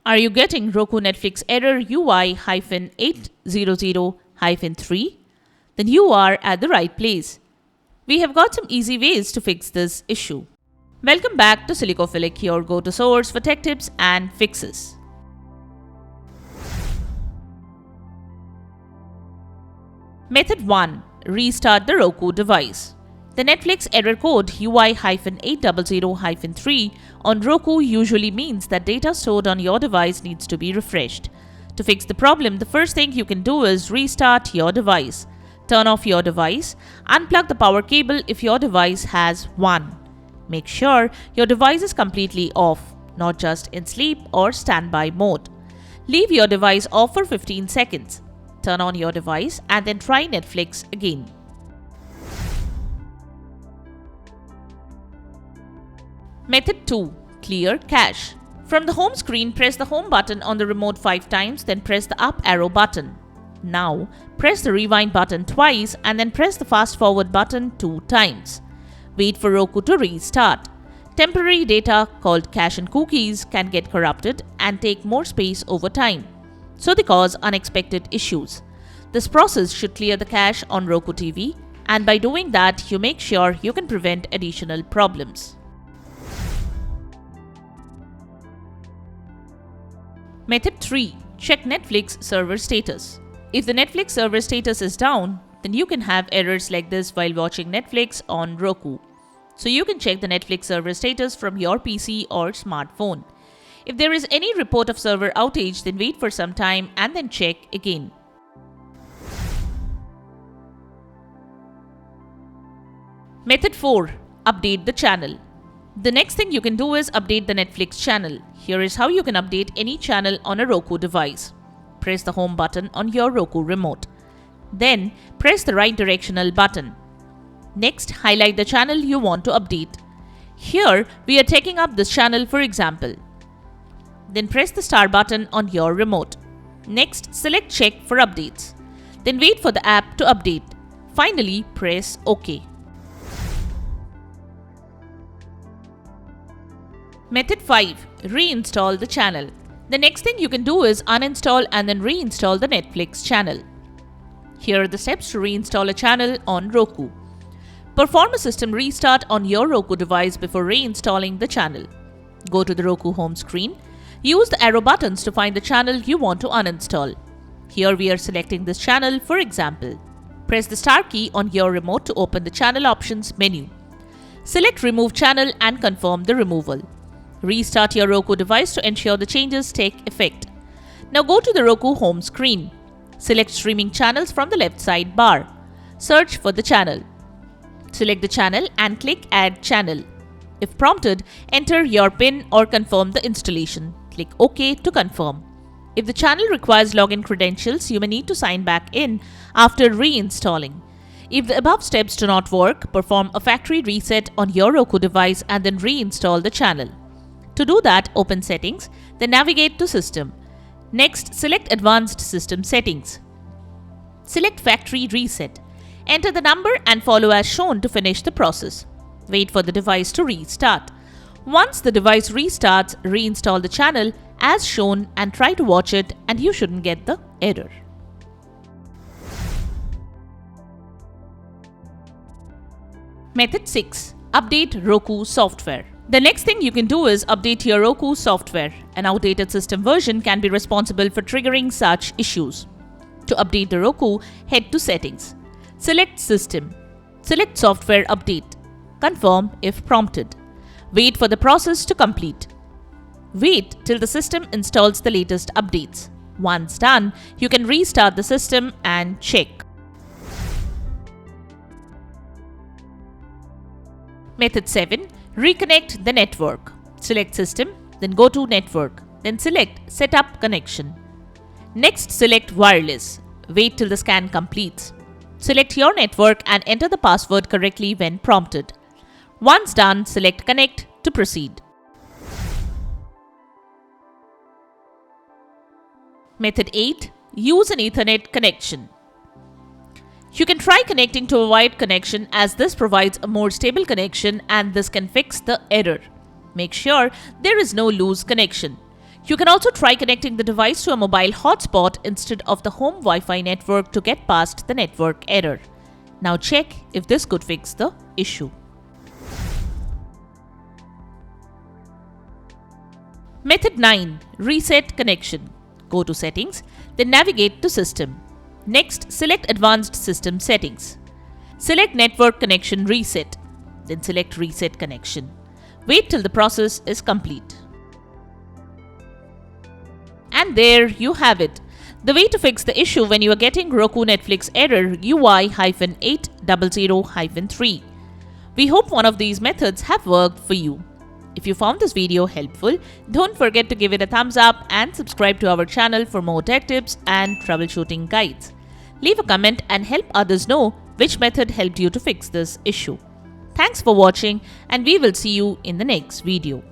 Are you getting Roku Netflix error UI-800-3? Then you are at the right place. We have got some easy ways to fix this issue. Welcome back to Silicophilic, your go-to source for tech tips and fixes. Method 1. Restart the Roku device. The Netflix error code UI-800-3 on Roku usually means that data stored on your device needs to be refreshed. To fix the problem, the first thing you can do is restart your device. Turn off your device. Unplug the power cable if your device has one. Make sure your device is completely off, not just in sleep or standby mode. Leave your device off for 15 seconds. Turn on your device and then try Netflix again. Method 2. Clear cache. From the home screen, press the home button on the remote 5 times, then press the up arrow button. Now, press the rewind button twice and then press the fast forward button 2 times. Wait for Roku to restart. Temporary data called cache and cookies can get corrupted and take more space over time, so they cause unexpected issues. This process should clear the cache on Roku TV, and by doing that, you make sure you can prevent additional problems. Method 3. Check Netflix server status. If the Netflix server status is down, then you can have errors like this while watching Netflix on Roku. So you can check the Netflix server status from your PC or smartphone. If there is any report of server outage, then wait for some time and then check again. Method 4. Update the channel. The next thing you can do is update the Netflix channel. Here is how you can update any channel on a Roku device. Press the home button on your Roku remote. Then, press the right directional button. Next, highlight the channel you want to update. Here, we are taking up this channel for example. Then press the star button on your remote. Next, select Check for updates. Then wait for the app to update. Finally, press OK. Method 5. Reinstall the channel. The next thing you can do is uninstall and then reinstall the Netflix channel. Here are the steps to reinstall a channel on Roku. Perform a system restart on your Roku device before reinstalling the channel. Go to the Roku home screen. Use the arrow buttons to find the channel you want to uninstall. Here we are selecting this channel for example. Press the star key on your remote to open the channel options menu. Select Remove Channel and confirm the removal. Restart your Roku device to ensure the changes take effect. Now go to the Roku home screen. Select Streaming Channels from the left side bar. Search for the channel. Select the channel and click Add Channel. If prompted, enter your PIN or confirm the installation. Click OK to confirm. If the channel requires login credentials, you may need to sign back in after reinstalling. If the above steps do not work, perform a factory reset on your Roku device and then reinstall the channel. To do that, open Settings, then navigate to System. Next, select Advanced System Settings. Select Factory Reset. Enter the number and follow as shown to finish the process. Wait for the device to restart. Once the device restarts, reinstall the channel as shown and try to watch it, and you shouldn't get the error. Method 6. Update Roku software. The next thing you can do is update your Roku software. An outdated system version can be responsible for triggering such issues. To update the Roku, head to Settings. Select System. Select Software Update. Confirm if prompted. Wait for the process to complete. Wait till the system installs the latest updates. Once done, you can restart the system and check. Method 7. Reconnect the network. Select System, then go to Network, then select Setup Connection. Next, select Wireless. Wait till the scan completes. Select your network and enter the password correctly when prompted. Once done, select Connect to proceed. Method 8. Use an Ethernet connection. You can try connecting to a wired connection as this provides a more stable connection and this can fix the error. Make sure there is no loose connection. You can also try connecting the device to a mobile hotspot instead of the home Wi-Fi network to get past the network error. Now check if this could fix the issue. Method 9. Reset connection. Go to Settings, then navigate to System. Next, select Advanced System Settings. Select Network Connection Reset, then select Reset Connection. Wait till the process is complete. And there you have it. The way to fix the issue when you are getting Roku Netflix error UI-800-3. We hope one of these methods have worked for you. If you found this video helpful, don't forget to give it a thumbs up and subscribe to our channel for more tech tips and troubleshooting guides. Leave a comment and help others know which method helped you to fix this issue. Thanks for watching, and we will see you in the next video.